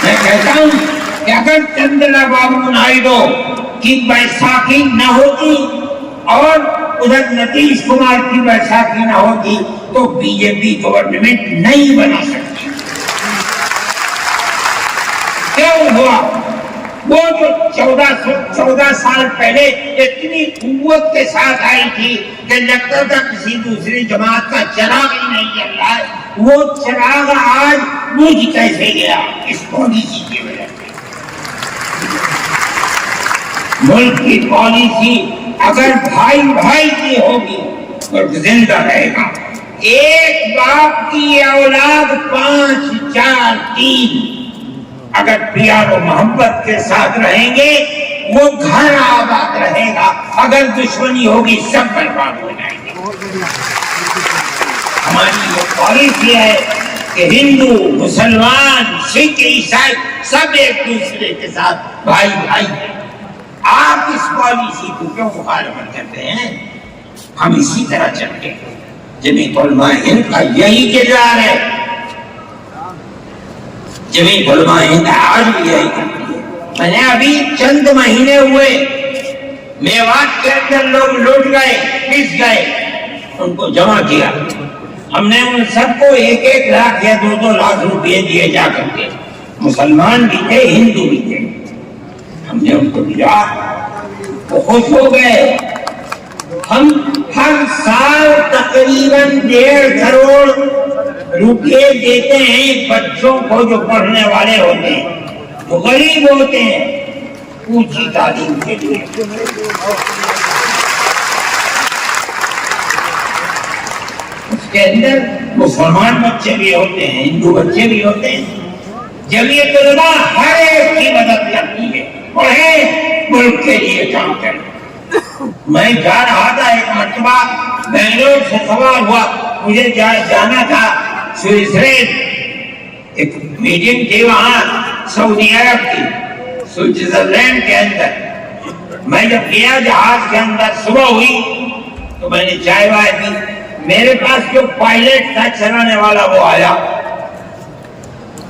میں کہتا ہوں کہ اگر چندرا بابو نائیڈو کی بیساکھی نہ ہوتی اور ادھر نتیش کمار کی بیساکھی نہ ہوتی تو بی جے پی گورنمنٹ نہیں بنا سکتی. کیوں ہوا؟ وہ جو 14 سال پہلے اتنی قوت کے ساتھ آئی تھی کہ لگتا تھا کسی دوسری جماعت کا چراغ ہی نہیں جل رہا ہے، وہ چراغ آج بجھ کیسے گیا؟ اس پالیسی کی وجہ سے. ملک کی پالیسی اگر بھائی بھائی کی ہوگی اور زندہ رہے گا. ایک باپ کی اولاد 5 4 3 اگر پیار و محبت کے ساتھ رہیں گے وہ گھر آباد رہے گا. اگر دشمنی ہوگی سب برباد ہو جائیں گے. ہماری یہ پالیسی ہے کہ ہندو مسلمان سکھ عیسائی سب ایک دوسرے کے ساتھ بھائی بھائی ہیں. آپ اس پالیسی کو کیوں مخالفت کرتے ہیں؟ ہم اسی طرح چلتے ہیں. جمعیت علماء ہند کا یہی کردار ہے. جمعیت علماء ہند آج بھی یہی کرتی ہے. میں نے ابھی چند مہینے ہوئے میوات کے اندر لوگ لوٹ گئے، پس گئے، ان کو جمع کیا. ہم نے ان سب کو 1 لاکھ یا 2 لاکھ روپئے دیے جا کر کے. مسلمان بھی تھے، ہندو بھی تھے. ہم نے ان کو دیا، وہ خوش ہو گئے. ہم ہر سال تقریباً 1.5 کروڑ روپے دیتے ہیں بچوں کو جو پڑھنے والے ہوتے ہیں، جو غریب ہوتے ہیں، اونچی تعلیم کے لیے. اس کے اندر مسلمان بچے بھی ہوتے ہیں، ہندو بچے بھی ہوتے ہیں. جمعیت علماء ہر ایک کی مدد کرتی ہے. پڑھیں، ملک کے لیے کام کریں. میں جا رہا تھا ایک مرتبہ بنگلور سے سوال ہوا، مجھے جانا تھا سوئٹزرلینڈ. ایک میٹنگ تھی وہاں سعودی عرب کی، سوئٹزرلینڈ کے اندر. میں جب گیا جہاز کے اندر صبح ہوئی تو میں نے چائے وائے پی. میرے پاس جو پائلٹ تھا چلانے والا وہ آیا،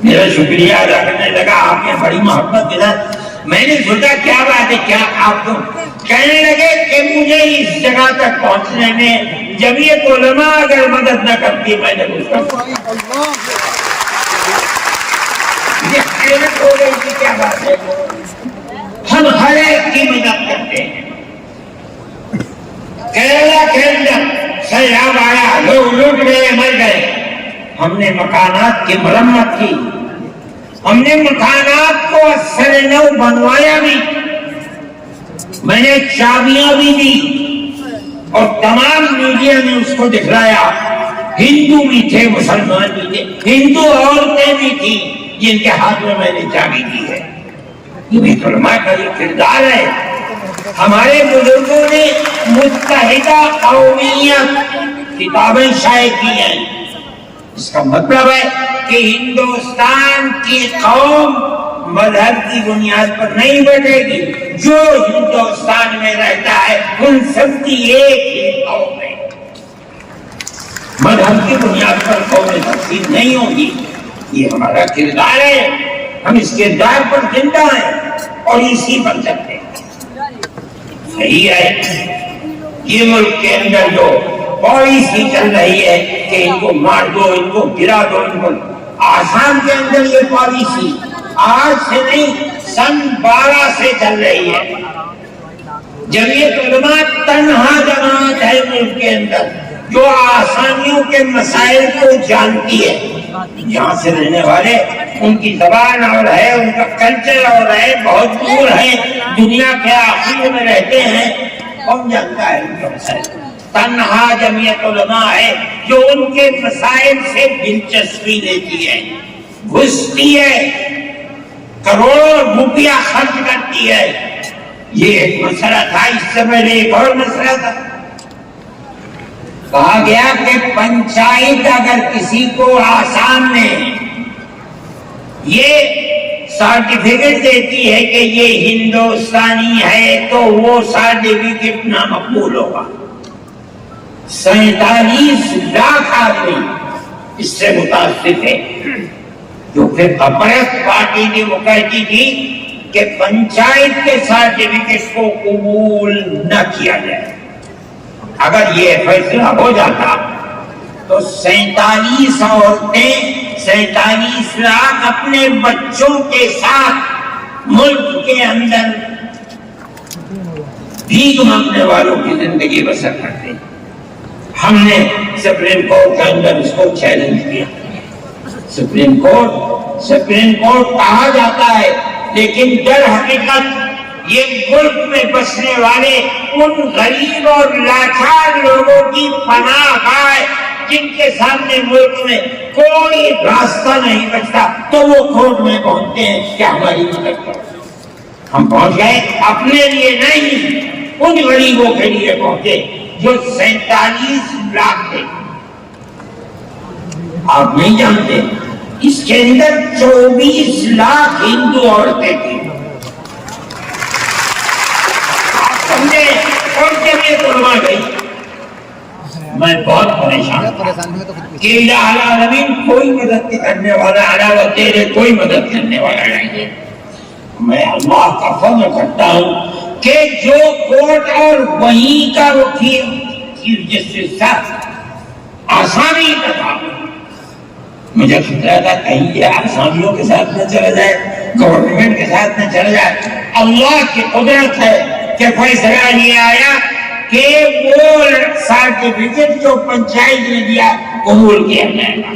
میرا شکریہ ادا کرنے لگا. آپ نے بڑی محبت کے ساتھ. میں نے سوچا کیا بات ہے، کیا آپ کو؟ کہنے لگے کہ مجھے اس جگہ تک پہنچنے میں جمعیت علماء اگر مدد نہ کرتی. میں نے پوچھا یہ حیرت ہو گئی کہ کیا بات ہے. ہم ہر ایک کی مدد کرتے ہیں. کیرلا کے اندر سیلاب آیا، لوگ لوٹ گئے، مر گئے. ہم نے مکانات کی مرمت کی، ہم نے مکانات کو اثر نو بنوایا بھی. میں نے چابیاں بھی دی اور تمام میڈیا نے اس کو دکھلایا. ہندو بھی تھے، مسلمان بھی تھے، ہندو عورتیں بھی تھیں جن کے ہاتھ میں میں نے چابی دی ہے. یہ علماء کا یہ کردار ہے. ہمارے بزرگوں نے متحدہ قومیت کتابیں شائع کی ہیں. اس کا مطلب ہے کہ ہندوستان کی قوم مذہب کی بنیاد پر نہیں بٹے گی. جو ہندوستان میں رہتا ہے ان سب کی ایک ہی قوم ہے. مذہب کی بنیاد پر قومیں تقسیم نہیں ہوگی. یہ ہمارا کردار ہے. ہم اس کردار پر زندہ ہیں اور اسی پر چلتے ہیں. صحیح ہے یہ ملک کے اندر جو پالیسی چل رہی ہے کہ ان کو مار دو، ان کو گرا دو، ان کو. آسام کے اندر یہ پالیسی آج سے نہیں، سن 12 سے چل رہی ہے. جمعیت علماء تنہا جماعت ہے ملک کے اندر جو آسامیوں کے مسائل کو جانتی ہے. یہاں سے رہنے والے ان کی زبان اور ہے، ان کا کلچر اور ہے، بہت دور ہے، دنیا کے آخر میں رہتے ہیں. کون جانتا ہے ان کا مسائل؟ تنہا جمعیت علماء ہے جو ان کے مسائل سے دلچسپی لیتی ہے، گھستی ہے، کروڑوں روپیہ خرچ کرتی ہے. یہ ایک مسئلہ تھا. اس سے پہلے ایک اور مسئلہ تھا. کہا گیا کہ پنچایت اگر کسی کو آسام میں یہ سرٹیفکیٹ دیتی ہے کہ یہ ہندوستانی ہے تو وہ سرٹیفکیٹ نامقبول ہوگا. 47 لاکھ آدمی اس سے متاثر ہے. جو پھر اپرست پارٹی تھی وہ کہتی تھی کہ پنچایت کے سرٹیفکیٹ کو قبول نہ کیا جائے. اگر یہ فیصلہ ہو جاتا تو 47 عورتیں 47 لاکھ اپنے بچوں کے ساتھ ملک کے اندر بھیک مانگنے والوں کی زندگی بسر کرتے. ہم نے سپریم کورٹ کے اندر اس کو چیلنج کیا. سپریم کورٹ کہا جاتا ہے لیکن در حقیقت یہ ملک میں بسنے والے ان غریب اور لاچار لوگوں کی پناہ گاہ جن کے سامنے ملک میں کوئی راستہ نہیں بچتا تو وہ کورٹ میں پہنچتے ہیں کہ ہماری مدد کرو. ہم پہنچ گئے اپنے لیے نہیں, ان غریبوں کے لیے پہنچے جو 47 لاکھ تھے. آپ نہیں جانتے اس کے اندر 24 لاکھ ہندو عورتیں تھیں. آپ سمجھے, اور جب یہ قربا گئی میں بہت پریشان کہ الہ العالمین کوئی مدد کرنے والا علاوہ تیرے کوئی مدد کرنے والا نہیں ہے. میں اللہ کا فضل کرتا ہوں کہ جو کورٹ اور وہیں کا وکیل چیف جسٹس تھا آسامی کا تھا. مجھے خطرہ تھا کہیں یہ آسامیوں کے ساتھ نہ چلا جائے, گورنمنٹ کے ساتھ نہ چلا جائے. اللہ کی قدرت ہے کہ فیصلہ یہ آیا کہ وہ سرٹیفکیٹ جو پنچایت نے دیا قبول کیا جائے گا.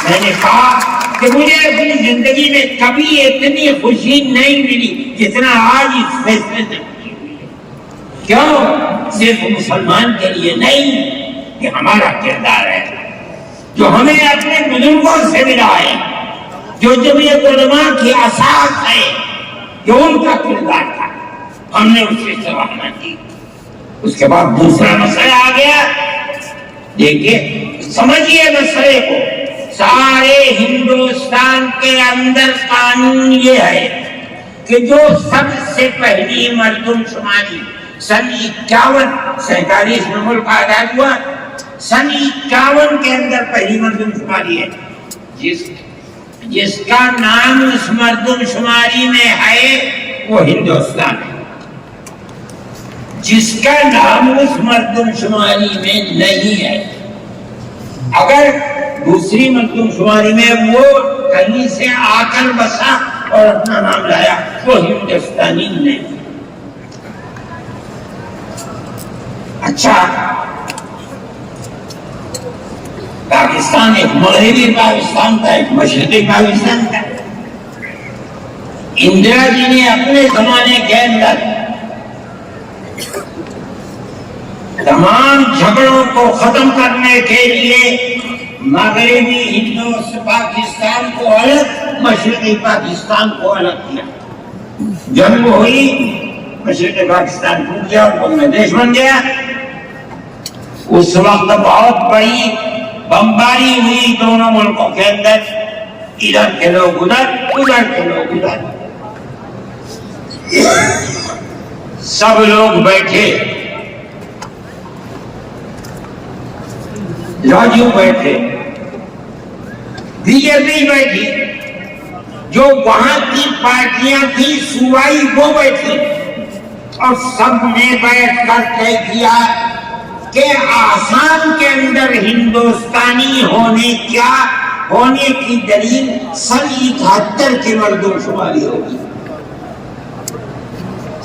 میں نے کہا کہ مجھے اپنی زندگی میں کبھی اتنی خوشی نہیں ملی جتنا آج اس فیصلے سے خوشی ہوئی ہے. کیوں؟ صرف مسلمان کے لیے نہیں, یہ ہمارا کردار ہے جو ہمیں اپنے بزرگوں سے ملا ہے, جو جمعیت علماء کی اساس ہے, جو ان کا کردار تھا, ہم نے اس سے سراہنا کی. اس کے بعد دوسرا مسئلہ آ گیا. دیکھیے سمجھیے مسئلے کو, سارے ہندوستان کے اندر قانون یہ ہے کہ جو سب سے پہلی مردم شماری سن 47 میں ملک آزاد ہوا, سن 51 کے اندر پہلی مردم شماری ہے. جس کا نام اس مردم شماری میں ہے وہ ہندوستان ہے. جس کا نام اس مردم شماری میں نہیں ہے, اگر دوسری مردم شماری میں وہ کہیں سے آ کر بسا اور اپنا نام لایا, وہ ہندوستانی نہیں. اچھا, پاکستان ایک مغربی پاکستان تھا, ایک مشرقی پاکستان تھا. اندرا جی نے اپنے زمانے کے اندر تمام جھگڑوں کو ختم کرنے کے لیے مغربی ہندو پاکستان کو الگ, مشرقی پاکستان کو الگ کیا. جنگ ہوئی, مشرقی پاکستان ٹوٹ گیا اور بنگلہ دیش بن گیا. اس وقت بہت بڑی بمباری ہوئی دونوں ملکوں کے اندر, ادھر کے لوگ ادھر, ادھر کے لوگ ادھر. سب لوگ بیٹھے, راجو بیٹھے, بی جے پی بیٹھی, جو وہاں کی پارٹیاں تھی صوبائی وہ بیٹھی, اور سب نے بیٹھ کر طے کیا کہ آسام کے اندر ہندوستانی ہونے کی دلیل سن 71 کی مردم شماری ہوگی.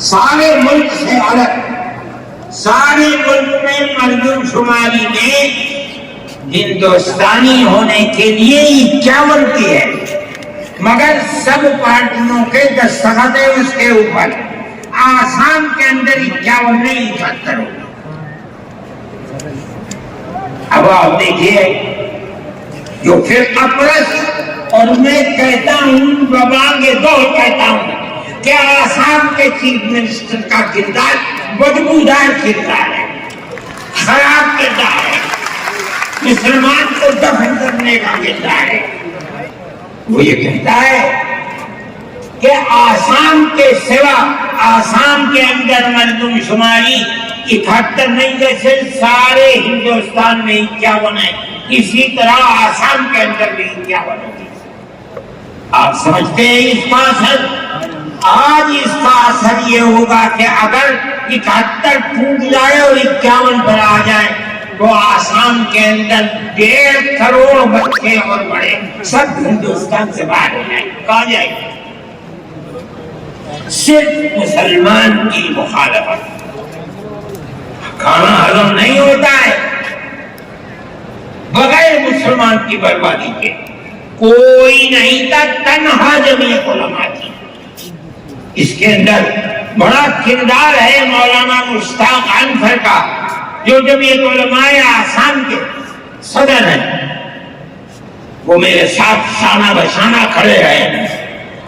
سارے ملک سے الگ, سارے ملک میں مردم شماری میں ہندوستانی ہونے کے لیے 51 کی ہے, مگر سب پارٹیوں کے دستخط ہے اس کے اوپر. آسام کے اندر 51 نہیں 71 ہوگی. اب آپ دیکھیے جو پھر اپرس, اور میں کہتا ہوں ببانگ دور کہتا ہوں کہ آسام کے چیف منسٹر کا کردار بدبودار کردار ہے, خراب کردار ہے, مسلمان کو دفن کرنے کا کردار ہے. وہ یہ کہتا ہے کہ آسام کے سوا آسام کے اندر مردم شماری 71 نہیں, جیسے سارے ہندوستان میں 51 ہے. اسی طرح آسام کے اندر بھی 51 ہوگی. آپ سمجھتے ہیں اس کا اثر؟ آج اس کا اثر یہ ہوگا کہ اگر 71 ٹوٹ جائے اور 51 پر آ جائے تو آسام کے اندر 1.5 کروڑ بچے اور بڑے سب ہندوستان سے باہر ہو جائیں. کہاں جائیں؟ صرف مسلمان کی مخالفت. کھانا ہضم نہیں ہوتا ہے بغیر مسلمان کی بربادی کے. کوئی نہیں تھا، تنہا جمعیت علماء تھی. اس کے اندر بڑا کردار ہے مولانا مشتاق انصر کا، جو جمعیت علماء آسام کے صدر ہیں. وہ میرے ساتھ شانہ بشانہ کھڑے رہے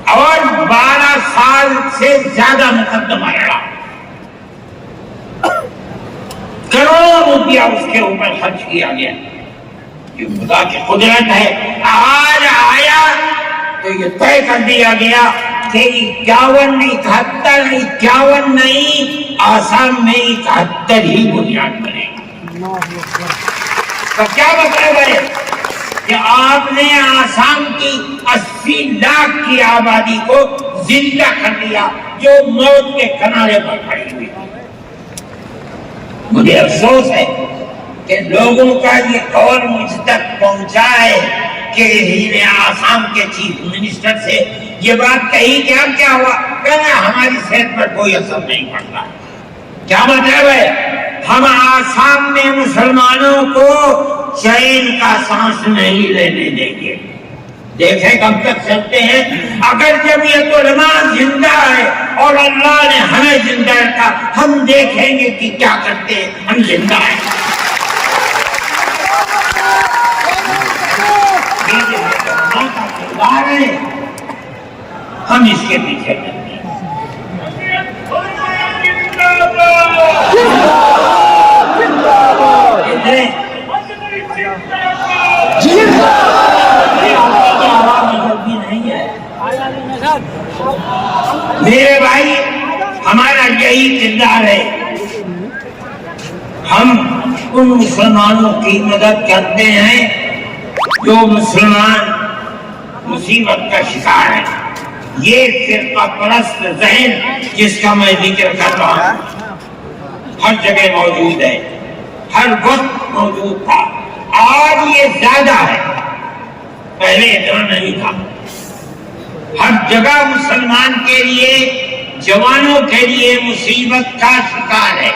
اور 12 سال سے زیادہ مقدمہ لڑا. کروڑوں روپیہ اس کے اوپر خرچ کیا گیا. یہ خدا کی قدرت ہے. آج آیا تو یہ طے کر دیا گیا کہ 51 نہیں 51 نہیں، آسام میں 71 ہی بنیاد بنے گا. تو کیا مطلب ہے کہ آپ نے آسام کی 80 لاکھ کی آبادی کو زندہ کر دیا جو موت کے کنارے پر کھڑی ہوئی. مجھے افسوس ہے کہ لوگوں کا یہ قول مجھ تک پہنچا ہے کہ انہیں آسام کے چیف منسٹر سے یہ بات کہی کہ اب کیا ہوا، کہنا ہماری صحت پر کوئی اثر نہیں پڑتا. کیا مطلب ہے؟ ہم آسام میں مسلمانوں کو چین کا سانس نہیں لینے دیں گے. دیکھیں کب تک چلتے ہیں. اگر جمعیت علماء زندہ ہے اور اللہ نے ہمیں زندہ رکھا، ہم دیکھیں گے کہ کیا کرتے ہیں. ہم زندہ ہیں. ہم اس کے پیچھے چلتے ہیں. میرے بھائی، ہمارا یہی کردار ہے. ہم ان مسلمانوں کی مدد کرتے ہیں جو مسلمان مصیبت کا شکار ہے. یہ فرقہ پرست ذہن جس کا میں ذکر کر رہا ہوں ہر جگہ موجود ہے، ہر وقت موجود تھا. آج یہ زیادہ ہے، پہلے اتنا نہیں تھا. ہر جگہ مسلمان کے لیے، جوانوں کے لیے مصیبت کا شکار ہے.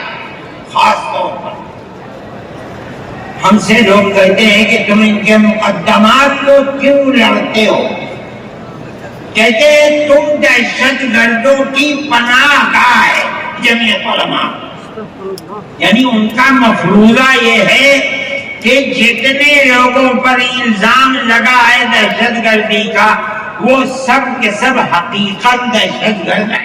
خاص طور پر ہم سے لوگ کہتے ہیں کہ تم ان کے مقدمات کو کیوں لڑتے ہو؟ کہتے ہیں تم دہشت گردوں کی پناہ گاہ ہے جمعیت علماء. یعنی ان کا مفروضہ یہ ہے کہ جتنے لوگوں پر الزام لگا ہے دہشت گردی کا، وہ سب کے سب حقیقت دہشت گرد ہیں.